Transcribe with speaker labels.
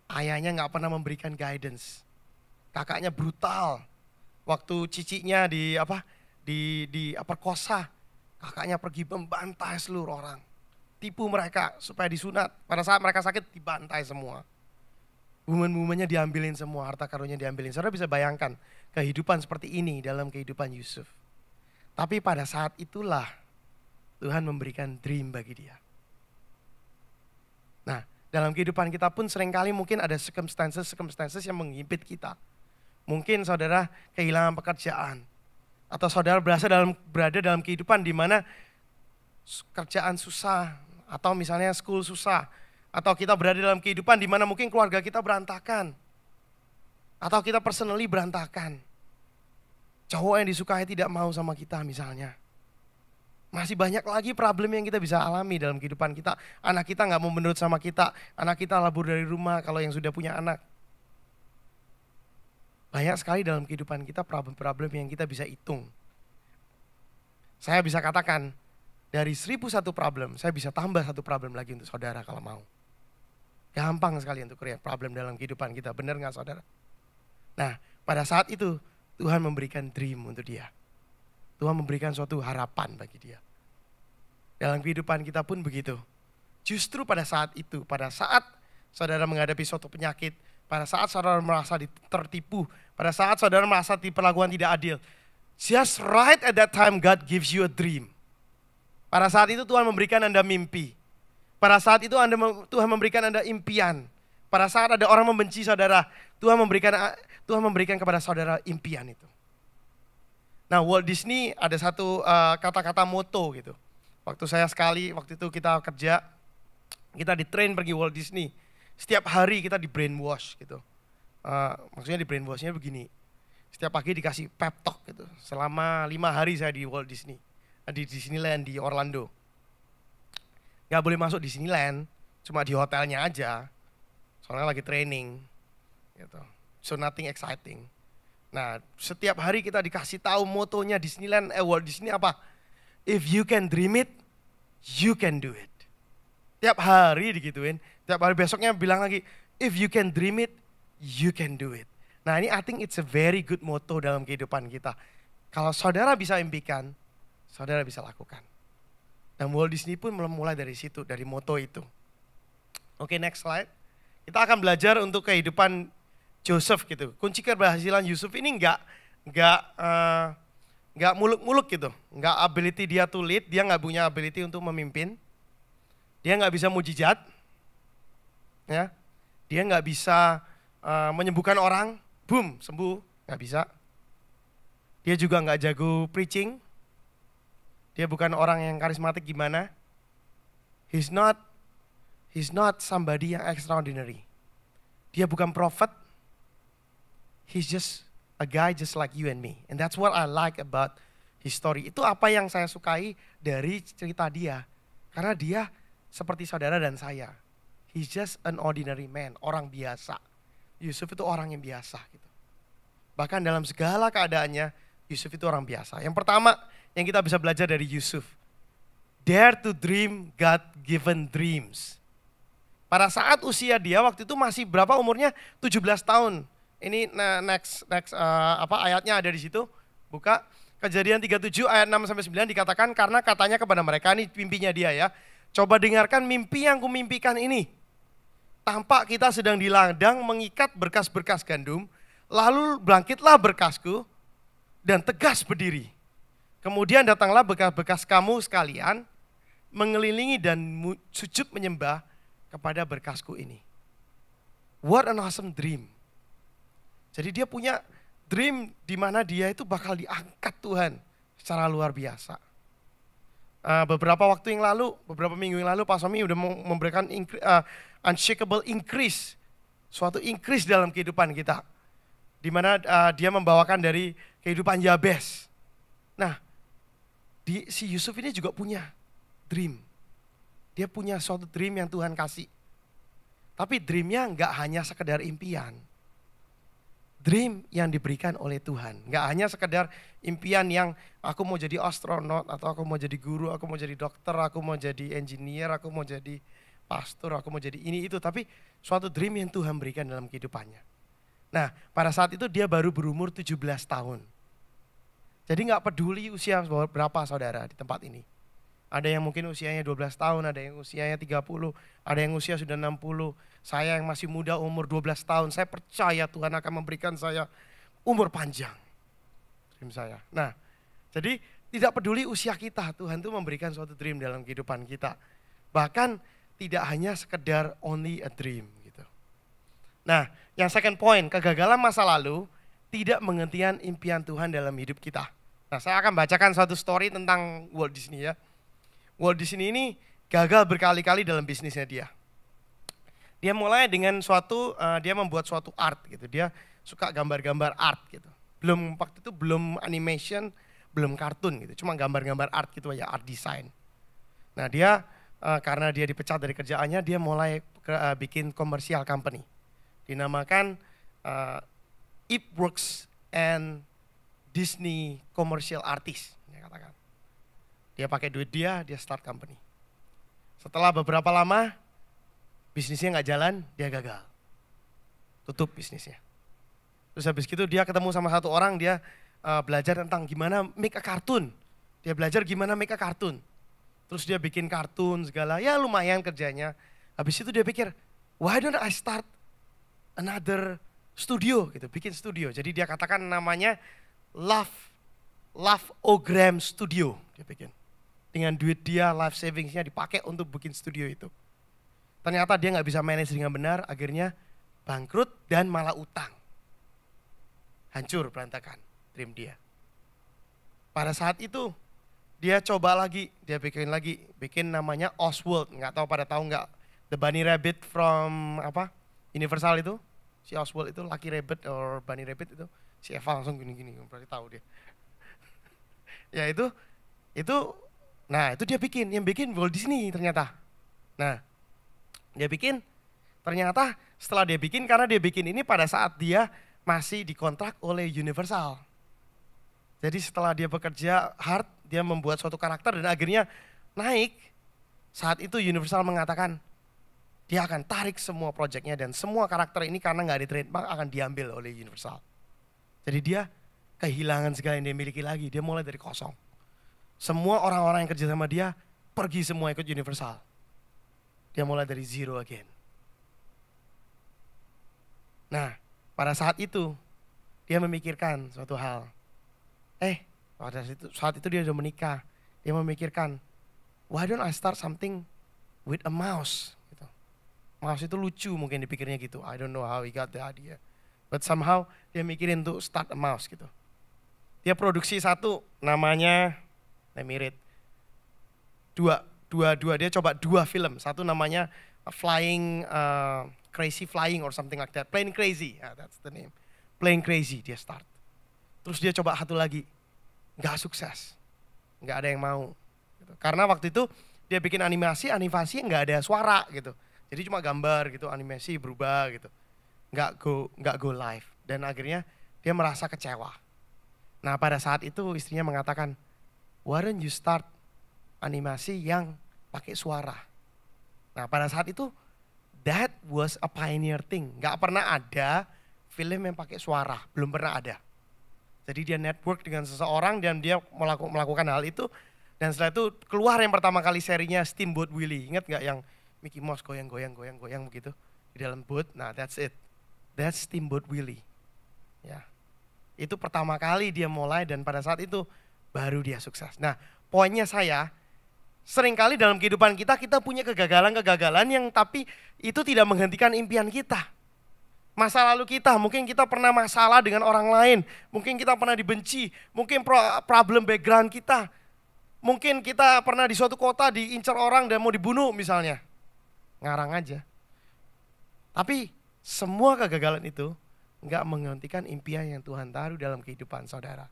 Speaker 1: Ayahnya nggak pernah memberikan guidance. Kakaknya brutal. Waktu cicinya perkosa, kakaknya pergi membantai seluruh orang. Tipu mereka supaya disunat. Pada saat mereka sakit dibantai semua. Woman-womannya diambilin semua, harta karunnya diambilin. Saudara bisa bayangkan kehidupan seperti ini dalam kehidupan Yusuf. Tapi pada saat itulah Tuhan memberikan dream bagi dia. Nah, dalam kehidupan kita pun seringkali mungkin ada circumstances yang menghimpit kita. Mungkin saudara kehilangan pekerjaan. Atau saudara berada dalam kehidupan di mana kerjaan susah. Atau misalnya school susah. Atau kita berada dalam kehidupan di mana mungkin keluarga kita berantakan. Atau kita personally berantakan. Cowok yang disukai tidak mau sama kita misalnya. Masih banyak lagi problem yang kita bisa alami dalam kehidupan kita. Anak kita gak mau menurut sama kita. Anak kita labur dari rumah kalau yang sudah punya anak. Banyak sekali dalam kehidupan kita problem-problem yang kita bisa hitung. Saya bisa katakan dari 1001 problem, saya bisa tambah satu problem lagi untuk saudara kalau mau. Gampang sekali untuk create problem dalam kehidupan kita, benar gak saudara? Nah, pada saat itu Tuhan memberikan dream untuk dia. Tuhan memberikan suatu harapan bagi dia. Dalam kehidupan kita pun begitu. Justru pada saat itu, pada saat saudara menghadapi suatu penyakit, pada saat saudara merasa tertipu, pada saat saudara merasa diperlakukan tidak adil, just right at that time God gives you a dream. Pada saat itu Tuhan memberikan Anda mimpi. Pada saat itu Tuhan memberikan Anda impian. Pada saat ada orang membenci saudara, Tuhan memberikan kepada saudara impian itu. Nah, Walt Disney ada satu kata-kata moto gitu. Waktu itu kita kerja, kita di-train pergi Walt Disney. Setiap hari kita di brainwash gitu. Maksudnya di brainwashnya begini. Setiap pagi dikasih pep talk gitu. Selama 5 hari saya di Walt Disney. Di Disneyland di Orlando. Gak boleh masuk Disneyland, cuma di hotelnya aja. Soalnya lagi training gitu. So nothing exciting. Nah, setiap hari kita dikasih tahu motonya Disneyland, Walt Disney apa? If you can dream it, you can do it. Tiap hari digituin, tiap hari besoknya bilang lagi, if you can dream it, you can do it. Nah, ini I think it's a very good motto dalam kehidupan kita. Kalau saudara bisa impikan, saudara bisa lakukan. Dan Walt Disney pun mulai dari situ, dari motto itu. Oke, next slide. Kita akan belajar untuk kehidupan Joseph gitu. Kunci keberhasilan Yusuf ini enggak muluk-muluk gitu. Enggak ability dia to lead, dia enggak punya ability untuk memimpin. Dia enggak bisa mujizat. Ya. Dia enggak bisa menyembuhkan orang, boom, sembuh, enggak bisa. Dia juga enggak jago preaching. Dia bukan orang yang karismatik gimana. He's not somebody yang extraordinary. Dia bukan prophet. He's just a guy just like you and me. And that's what I like about his story. Itu apa yang saya sukai dari cerita dia. Karena dia seperti saudara dan saya. He's just an ordinary man, orang biasa. Yusuf itu orang yang biasa gitu. Bahkan dalam segala keadaannya, Yusuf itu orang biasa. Yang pertama yang kita bisa belajar dari Yusuf. Dare to dream God-given dreams. Pada saat usia dia waktu itu masih berapa umurnya? 17 tahun. Ini next ayatnya ada di situ. Buka Kejadian 37 ayat 6 sampai 9 dikatakan karena katanya kepada mereka, ini mimpinya dia ya. Coba dengarkan mimpi yang kumimpikan ini. Tampak kita sedang di ladang mengikat berkas-berkas gandum, lalu bangkitlah berkasku dan tegas berdiri. Kemudian datanglah bekas-bekas kamu sekalian mengelilingi dan sujud menyembah kepada berkasku ini. What an awesome dream. Jadi dia punya dream di mana dia itu bakal diangkat Tuhan secara luar biasa. Beberapa minggu yang lalu Pak Somi udah memberikan unshakable increase. Suatu increase dalam kehidupan kita. Di mana dia membawakan dari kehidupan Yabes. Nah, si Yusuf ini juga punya dream. Dia punya suatu dream yang Tuhan kasih. Tapi dreamnya nggak hanya sekedar impian. Dream yang diberikan oleh Tuhan. Nggak hanya sekedar impian yang aku mau jadi astronot, atau aku mau jadi guru, aku mau jadi dokter, aku mau jadi engineer, aku mau jadi pastor, aku mau jadi ini itu, tapi suatu dream yang Tuhan berikan dalam kehidupannya. Nah, pada saat itu dia baru berumur 17 tahun. Jadi nggak peduli usia berapa saudara di tempat ini. Ada yang mungkin usianya 12 tahun, ada yang usianya 30, ada yang usia sudah 60. Saya yang masih muda umur 12 tahun, saya percaya Tuhan akan memberikan saya umur panjang. Dream saya. Nah, jadi tidak peduli usia kita, Tuhan tuh memberikan suatu dream dalam kehidupan kita. Bahkan tidak hanya sekedar only a dream gitu. Nah, yang second point, kegagalan masa lalu tidak menghentikan impian Tuhan dalam hidup kita. Nah, saya akan bacakan suatu story tentang Walt Disney ya. Walt Disney ini gagal berkali-kali dalam bisnisnya dia. Dia mulai dengan dia membuat suatu art gitu. Dia suka gambar-gambar art gitu. Waktu itu belum animation, belum kartun gitu. Cuma gambar-gambar art gitu aja, art design. Nah dia karena dia dipecat dari kerjaannya, dia mulai bikin komersial company. Dinamakan It Works and Disney Commercial Artist. Dia katakan. Dia pakai duit dia start company. Setelah beberapa lama, bisnisnya nggak jalan, dia gagal. Tutup bisnisnya. Terus habis gitu dia ketemu sama satu orang, dia belajar tentang gimana make a cartoon. Dia belajar gimana make a cartoon. Terus dia bikin kartun segala, ya lumayan kerjanya. Habis itu dia pikir, why don't I start another studio gitu, bikin studio. Jadi dia katakan namanya Love-O-Gram Studio, dia bikin. Dengan duit dia, life savingsnya dipakai untuk bikin studio itu. Ternyata dia nggak bisa manage dengan benar, akhirnya bangkrut dan malah utang. Hancur, berantakan dream dia. Pada saat itu dia coba lagi, dia bikin namanya Oswald. Nggak tahu pada tahu nggak, The Bunny Rabbit from Universal itu. Si Oswald itu Lucky Rabbit or Bunny Rabbit itu. Si Eva langsung gini-gini, berarti tahu dia. Ya itu dia bikin, yang bikin Walt Disney ternyata. Nah, dia bikin, ternyata setelah dia bikin, karena dia bikin ini pada saat dia masih dikontrak oleh Universal. Jadi setelah dia bekerja hard, dia membuat suatu karakter dan akhirnya naik. Saat itu Universal mengatakan, dia akan tarik semua proyeknya dan semua karakter ini karena nggak di-trademark akan diambil oleh Universal. Jadi dia kehilangan segala yang dia miliki lagi, dia mulai dari kosong. Semua orang-orang yang kerja sama dia pergi semua ikut Universal. Dia mulai dari zero again. Nah, pada saat itu dia memikirkan suatu hal. Pada saat itu dia sudah menikah. Dia memikirkan, why don't I start something with a mouse? Gitu. Mouse itu lucu mungkin dipikirnya gitu. I don't know how he got the idea. But somehow dia mikirin untuk start a mouse gitu. Dia produksi satu namanya, let me read. Dia coba dua film. Satu namanya Crazy Flying or something like that. Plane Crazy, that's the name. Plane Crazy dia start. Terus dia coba satu lagi, nggak sukses. Nggak ada yang mau. Gitu. Karena waktu itu dia bikin animasi nggak ada suara gitu. Jadi cuma gambar gitu, animasi berubah gitu. Nggak go live. Dan akhirnya dia merasa kecewa. Nah pada saat itu istrinya mengatakan, why don't you start animasi yang pakai suara. Nah pada saat itu, that was a pioneer thing. Nggak pernah ada film yang pakai suara, belum pernah ada. Jadi dia network dengan seseorang dan dia melakukan hal itu. Dan setelah itu keluar yang pertama kali serinya Steamboat Willie. Ingat nggak yang Mickey Mouse goyang begitu di dalam boat? Nah that's it. That's Steamboat Willie. Ya. Itu pertama kali dia mulai dan pada saat itu baru dia sukses. Nah poinnya saya, seringkali dalam kehidupan kita punya kegagalan-kegagalan yang tapi itu tidak menghentikan impian kita. Masa lalu kita, mungkin kita pernah masalah dengan orang lain, mungkin kita pernah dibenci, mungkin problem background kita. Mungkin kita pernah di suatu kota diincar orang dan mau dibunuh misalnya. Ngarang aja. Tapi semua kegagalan itu enggak menghentikan impian yang Tuhan taruh dalam kehidupan saudara.